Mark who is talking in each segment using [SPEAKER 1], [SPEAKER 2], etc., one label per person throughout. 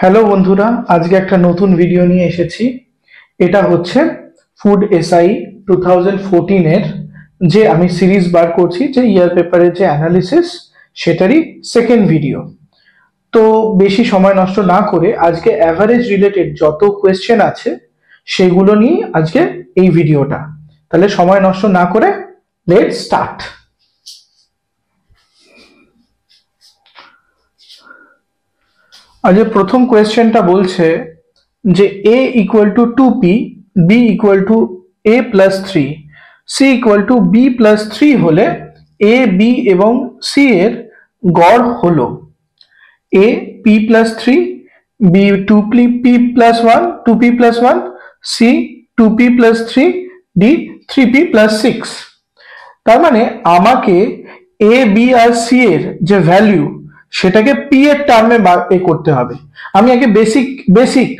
[SPEAKER 1] Hello বন্ধুরা, আজকে একটা নতুন ভিডিও নিয়ে এসেছি। এটা হচ্ছে ফুড এসআই 2014 এর যে আমি সিরিজ বার করছি, যে ইয়ার পেপারের যে অ্যানালিসিস, সেটারই সেকেন্ড ভিডিও। তো বেশি সময় নষ্ট না করে আজকে অ্যাভারেজ রিলেটেড যত কোয়েশ্চেন আছে সেগুলো নিয়ে আজকে এই ভিডিওটা। তাহলে সময় নষ্ট না করে লেটস স্টার্ট। আজকে প্রথম কোয়েশ্চেনটা বলছে যে a equal to 2p, b equal to a plus 3, c equal to b plus 3 হলে a, b এবং c এর গড় হলো a p plus 3, b 2p plus 1, 2p plus 1, c 2p plus 3, d 3p plus 6। তার মানে আমাকে a, b R c এর যে ভ্যালু সেটাকে p এর টার্মে করতে হবে। আমি আগে বেসিক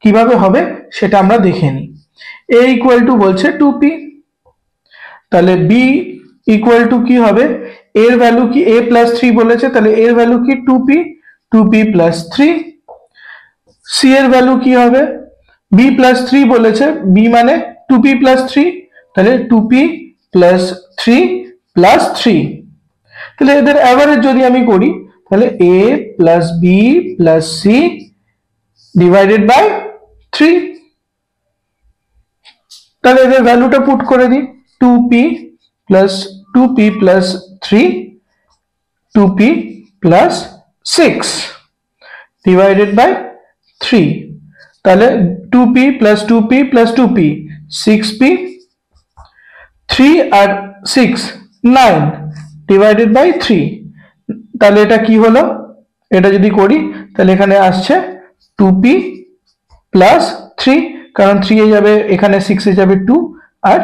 [SPEAKER 1] কিভাবে হবে সেটা আমরা দেখে নিই। a ইকুয়াল টু বলছে 2p, তাহলে b ইকুয়াল টু কি হবে, এর ভ্যালু কি a প্লাস 3 বলেছে, তাহলে এর ভ্যালু কি 2p প্লাস 3। c এর ভ্যালু কি হবে, b প্লাস 3 বলেছে, b মানে 2p প্লাস 3, তাহলে 2p প্লাস 3 প্লাস 3। তাহলে এদের অ্যাভারেজ যদি আমি করি তাহলে a plus b plus c divided by 3। তাহলে এদের ভ্যালুটা পুট করে দিই, 2p plus 2p plus 3, 2p plus 6 divided by 3। তাহলে 2p plus 2p plus 2p 6p, 3 আর 6 9 ডিভাইডেড বাই 3। তাহলে এটা কি হলো, এটা যদি করি তাহলে এখানে আসছে 2p প্লাস 3, কারণ 3 এ যাবে এখানে, 6 এ যাবে 2 আর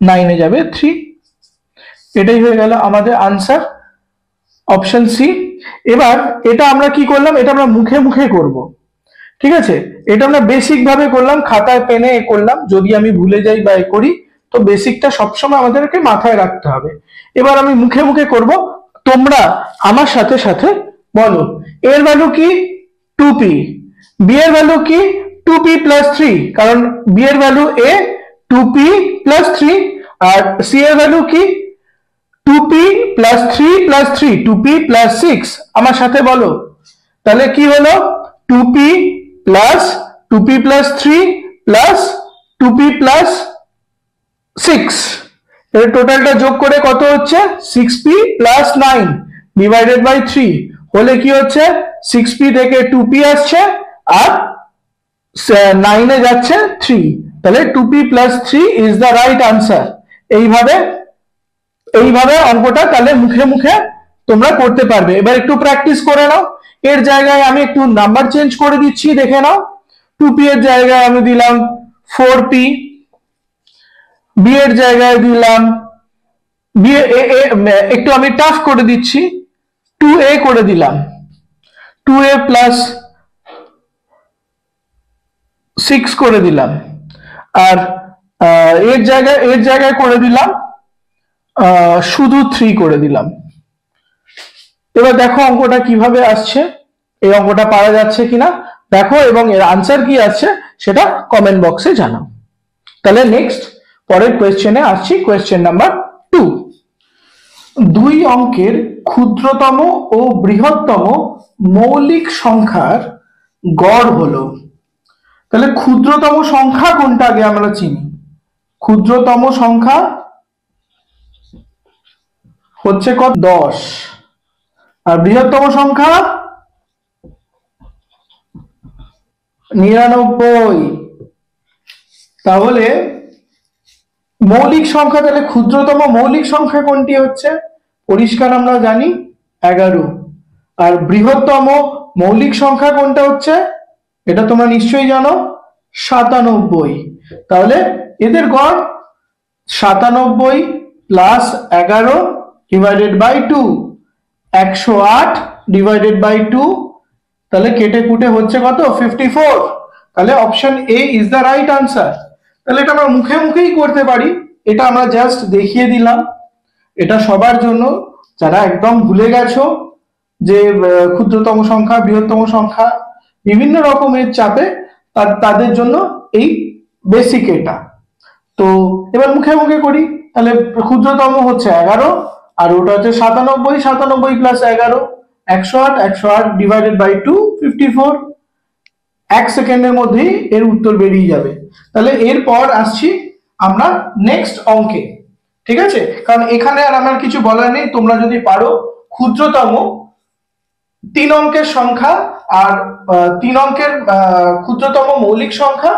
[SPEAKER 1] 9 এ যাবে 3। এটাই হয়ে গেল আমাদের আনসার, অপশন সি। এবার এটা আমরা কি করলাম, এটা আমরা মুখে মুখে করব, ঠিক আছে। এটা আমরা বেসিক ভাবে করলাম, খাতায় পেনে করলাম। যদি আমি ভুলে যাই বা করি তো বেসিকটা সবসময় আমাদেরকে মাথায় রাখতে হবে। এবার আমি মুখে মুখে করব, তোমরা আমার সাথে সাথে বলো এর ভ্যালু কি 2p, b এর ভ্যালু কি 2p প্লাস 3, কারণ b এর ভ্যালু a 2p প্লাস 3, আর c এর ভ্যালু কি 2p plus 3 plus 3 2p plus 6। আমার সাথে বলো, তাহলে কি হলো 2p plus 2p plus 3 plus 2p plus 6। এর টোটালটা যোগ করে কত হচ্ছে 6p প্লাস 9 ডিভাইডেড বাই 3 হলে কি হচ্ছে 6p থেকে 2p আসছে আর 9 এ যাচ্ছে 3, তাহলে 2p plus 3 is the right answer. এইভাবে অঙ্কটা তাহলে মুখে মুখে তোমরা করতে পারবে। এবার একটু প্র্যাকটিস করে নাও। এর জায়গায় আমি একটু নাম্বার চেঞ্জ করে দিচ্ছি, দেখে নাও। 2p এর জায়গায় আমি দিলাম 4p, b এর জায়গায় দিলাম b একটু আমি টাফ করে দিচ্ছি, 2a করে দিলাম, 2a প্লাস 6 করে দিলাম, আর এর জায়গায় করে দিলাম শুধু 3 করে দিলাম। এবার দেখো অঙ্কটা কিভাবে আসছে, এই অঙ্কটা পারা যাচ্ছে কিনা দেখো, এবং এর আনসার কি আসছে সেটা কমেন্ট বক্সে জানাও। তাহলে নেক্সট পরের কোয়েশ্চেনে আসছি, কোয়েশ্চেন নাম্বার 2। দুই অঙ্কের ক্ষুদ্রতম ও বৃহত্তম মৌলিক সংখ্যার গড় হলো। তাহলে ক্ষুদ্রতম সংখ্যা কোনটা আগে আমরা চিনি, ক্ষুদ্রতম সংখ্যা হচ্ছে কত 10, আর বৃহত্তম সংখ্যা 99। তাহলে মৌলিক সংখ্যা, তাহলে ক্ষুদ্রতম মৌলিক সংখ্যা কোনটি হচ্ছে, পরিষ্কার আমরা জানি 11। আর বৃহত্তম মৌলিক সংখ্যা কোনটা হচ্ছে, এটা তোমরা নিশ্চয়ই জানো 97। তাহলে এদের গড় 97 plus 11 divided by 2, 108 divided by 2, তাহলে কেটে কুটে হচ্ছে কত 54। তাহলে option A is the right answer. তাহলে এটা আমরা মুখে মুখেই করতে পারি, এটা আমরা জাস্ট দেখিয়ে দিলাম। এটা সবার জন্য যারা একদম ভুলে গেছো যে ক্ষুদ্রতম সংখ্যা বৃহত্তম সংখ্যা বিভিন্ন রকমের চাপে তাদের জন্য এই বেসিক এটা। তো এবার মুখে মুখে করি, তাহলে ক্ষুদ্রতম হচ্ছে 11 আর ওটা হচ্ছে 97, 97 প্লাস 11 108, 108 ডিভাইডেড বাই 2 54। 1 সেকেন্ডের মধ্যেই এর উত্তর বেরিয়ে যাবে। তাহলে এরপর আসছি আমরা নেক্সট অঙ্কে, ঠিক আছে? কারণ এখানে আর আমার কিছু বলার নেই, তোমরা যদি পারো ক্ষুদ্রতম 3 অঙ্কের সংখ্যা আর 3 অঙ্কের ক্ষুদ্রতম মৌলিক সংখ্যা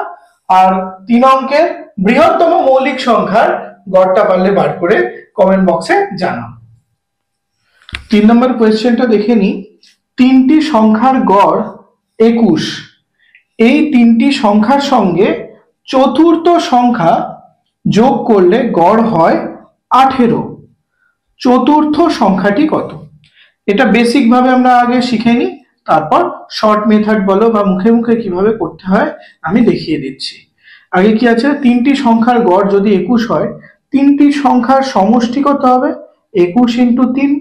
[SPEAKER 1] আর 3 অঙ্কের বৃহত্তম মৌলিক সংখ্যার গড়টা পারলে বার করে কমেন্ট বক্সে জানাও। 3 নম্বর কোয়েশ্চেনটা দেখে নি। 3টি সংখ্যার গড় 21, এই 3টি সংখ্যার সঙ্গে চতুর্থ সংখ্যা যোগ করলে গড় হয় 18। চতুর্থ সংখ্যাটি কত? এটা বেসিক ভাবে আমরা আগে শিখে নিই, তারপর শর্ট মেথড বলো বা মুখে মুখে কিভাবে করতে হয় আমি দেখিয়ে দিচ্ছি। আগে কি আছে, 3টি সংখ্যার গড় যদি 21 হয়, 3টি সংখ্যার সমষ্টি কত হবে? 21 ইন্টু 3,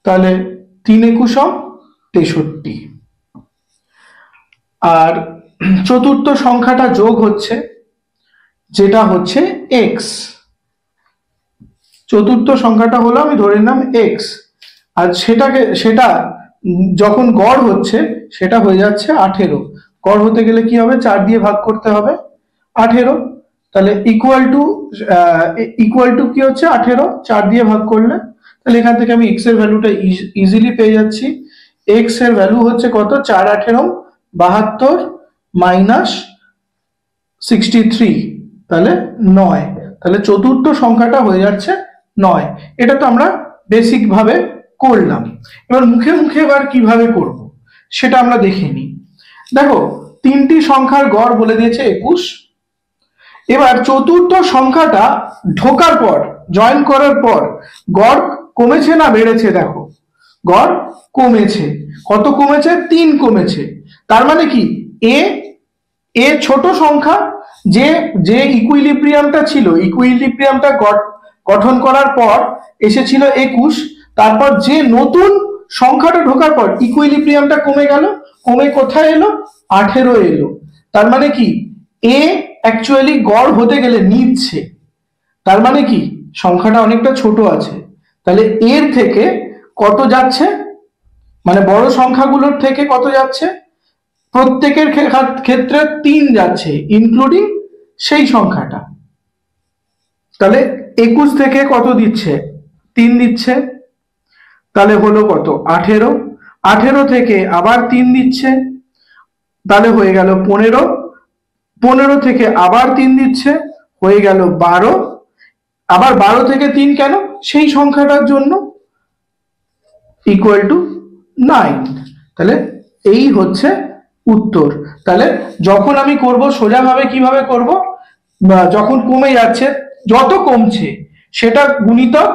[SPEAKER 1] তাহলে 3 21 63। আর চতুর্থ সংখ্যাটা যোগ হচ্ছে, যেটা হচ্ছে x। চতুর্থ সংখ্যাটা হলো, আমি ধরে নিলাম x, আর সেটা যখন গড় হচ্ছে সেটা হয়ে যাচ্ছে 18। গড় হতে গেলে কি হবে? 4 দিয়ে ভাগ করতে হবে 18। তাহলে ইকুয়াল টু কি হচ্ছে? 18 4 দিয়ে ভাগ করলে। তাহলে এখান থেকে আমি x এর ভ্যালুটা ইজিলি পেয়ে যাচ্ছি। x এর ভ্যালু হচ্ছে কত? 4 18 72 মাইনাস 63, তাহলে 9। তাহলে চতুর্থ সংখ্যাটা হয়ে যাচ্ছে 9। এটা তো আমরা বেসিক ভাবে করলাম। এবার মুখে মুখে এবার কিভাবে করব সেটা আমরা দেখে নিই। দেখো, 3টি সংখ্যার গড় বলে দিয়েছে 21। এবার চতুর্থ সংখ্যাটা ঢোকার পর, জয়েন করার পর গড় কমেছে না বেড়েছে? দেখো, গড় কমেছে। কত কমেছে? 3 কমেছে। তার মানে কি, এ ছোট সংখ্যা, যে ইকুইলিব্রিয়ামটা ছিল, ইকুইলিব্রিয়ামটা গঠন করার পর এসেছিল 21, তারপর যে নতুন সংখ্যাটা ঢোকার পর ইকুইলিব্রিয়ামটা কমে গেল, কমে কোথায় এলো? 18 এলো। তার মানে কি, এ অ্যাকচুয়ালি গড় হতে গেলে নিচ্ছে, তার মানে কি সংখ্যাটা অনেকটা ছোট আছে। তাহলে এর থেকে কত যাচ্ছে, মানে বড় সংখ্যাগুলোর থেকে কত যাচ্ছে? প্রত্যেকের ক্ষেত্রে 3 যাচ্ছে, ইনক্লুডিং সেই সংখ্যাটা। তাহলে 21 থেকে কত দিচ্ছে? 3 দিচ্ছে। তাহলে হলো কত? 18। 18 থেকে আবার 3 দিচ্ছে, তাহলে হয়ে গেল 15। 15 থেকে আবার 3 দিচ্ছে, হয়ে গেল 12। আবার 12 থেকে 3 কেন? সেই সংখ্যাটার জন্য, ইকুয়াল টু 9। তাহলে এই হচ্ছে উত্তর। তাহলে যখন আমি করব সোজাভাবে কিভাবে করব? যখন কমে যাচ্ছে, যত কমছে সেটা গুণিতক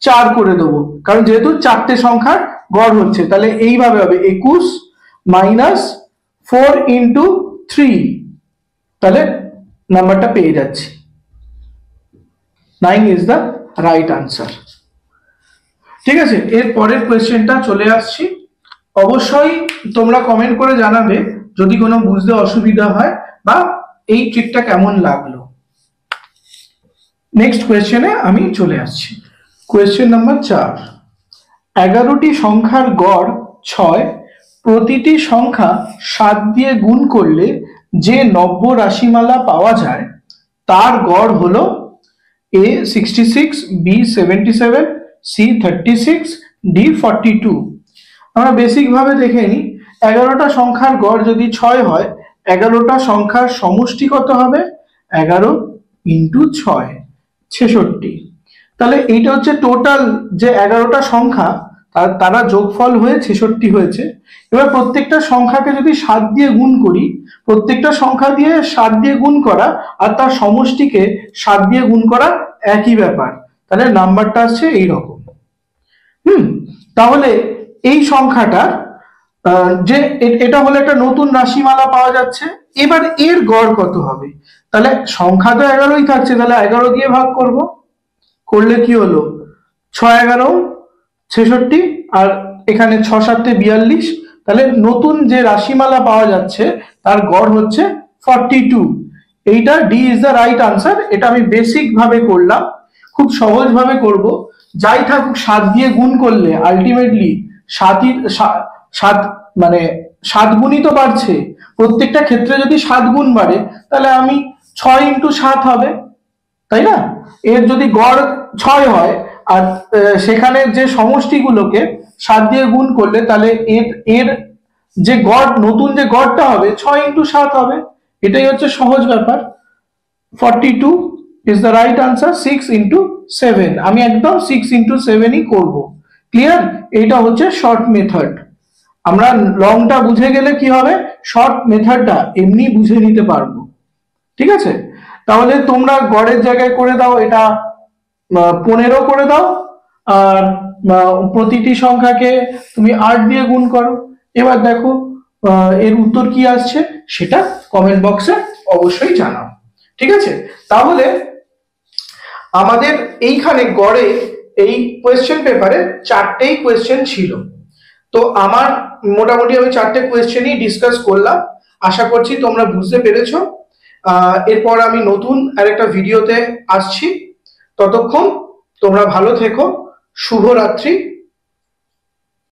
[SPEAKER 1] 4 করে দেবো, কারণ যেহেতু 4টে সংখ্যার গড় হচ্ছে। তাহলে এইভাবে হবে 21 মাইনাস 4 ইন্টু 3, তাহলে নাম্বারটা পেয়ে যাচ্ছি। 9 ইজ দ্য রাইট আনসার। ঠিক আছে, এর পরের কোয়েশ্চেনটা চলে আসছি। অবশ্যই তোমরা কমেন্ট করে জানাবে যদি কোনো বুঝতে অসুবিধা হয় বা এই ট্রিকটা কেমন লাগলো। নেক্সট কোয়েশ্চেনে আমি চলে আসছি। Question number 4। 11টি সংখ্যার গড় 6, প্রতিটি সংখ্যা 7 দিয়ে গুণ করলে যে নব্য রাশিমালা পাওয়া যায় তার গড় হলো A 66, B 77, C 36, D 42। আমরা বেসিক ভাবে দেখে নিই। 11টা সংখ্যার গড় যদি 6 হয়, 11টা সংখ্যার সমষ্টি কত হবে? 11 ইন্টু 6, 66। তাহলে এইটা হচ্ছে টোটাল যে 11টা সংখ্যা, তারা যোগফল হয়ে 66 হয়েছে। এবার প্রত্যেকটা সংখ্যাকে যদি 7 দিয়ে গুণ করি, প্রত্যেকটা সংখ্যা দিয়ে 7 দিয়ে গুণ করা আর তার সমষ্টিকে 7 দিয়ে গুণ করা একই ব্যাপার। তাহলে নাম্বারটা আসছে এইরকম। তাহলে এই সংখ্যাটা যে এটা হলো একটা নতুন রাশিমালা পাওয়া যাচ্ছে। এবার এর গড় কত হবে? তাহলে সংখ্যা তো 11ই থাকছে, তাহলে 11 দিয়ে ভাগ করব, করলে কি হলো? 6 11 66, আর এখানে 6 7 42, তাহলে নতুন যে রাশিমালা পাওয়া যাচ্ছে তার গড় হচ্ছে 42। এইটা D is the right answer. এটা আমি বেসিক ভাবে করলাম, খুব সহজ ভাবে করব। যাই থাকুক 7 দিয়ে গুণ করলে আলটিমেটলি 7 মানে 7 গুণই তো বাড়ছে। প্রত্যেকটা ক্ষেত্রে যদি 7 গুণ বাড়ে তাহলে আমি 6 ইন্টু 7 হবে, তাই না? এর যদি গড় 6 হয় আর সেখানে যে সমষ্টিগুলোকে 7 দিয়ে গুণ করলে তাহলে এর এর যে গড়, নতুন যে গড়টা হবে 6 ইন্টু 7 হবে। এটাই হচ্ছে সহজ ব্যাপার। 42 is the right answer. 6 into 7, আমি একদম 6 ইন্টু 7ই করব। ক্লিয়ার? এইটা হচ্ছে শর্ট মেথড। আমরা লংটা বুঝে গেলে কি হবে, শর্ট মেথডটা এমনি বুঝে নিতে পারবো। ঠিক আছে? তাহলে তোমরা গড়ের জায়গায় করে দাও এটা 15 করে দাও, আর প্রতিটি সংখ্যাকে তুমি 8 দিয়ে গুণ করো। এবার দেখো এর উত্তর কি আসছে সেটা কমেন্ট বক্সে অবশ্যই জানাও। ঠিক আছে? তাহলে আমাদের এইখানে গড়ে এই কোয়েশ্চেন পেপারে 4টেই কোয়েশ্চেন ছিল। তো আমার মোটামুটি আমি 4টে কোয়েশ্চেনই ডিসকাস করলাম। আশা করছি তোমরা বুঝতে পেরেছো। এরপর আমি নতুন আরেকটা ভিডিওতে আসছি। ততক্ষণ তোমরা ভালো থেকো। শুভরাত্রি।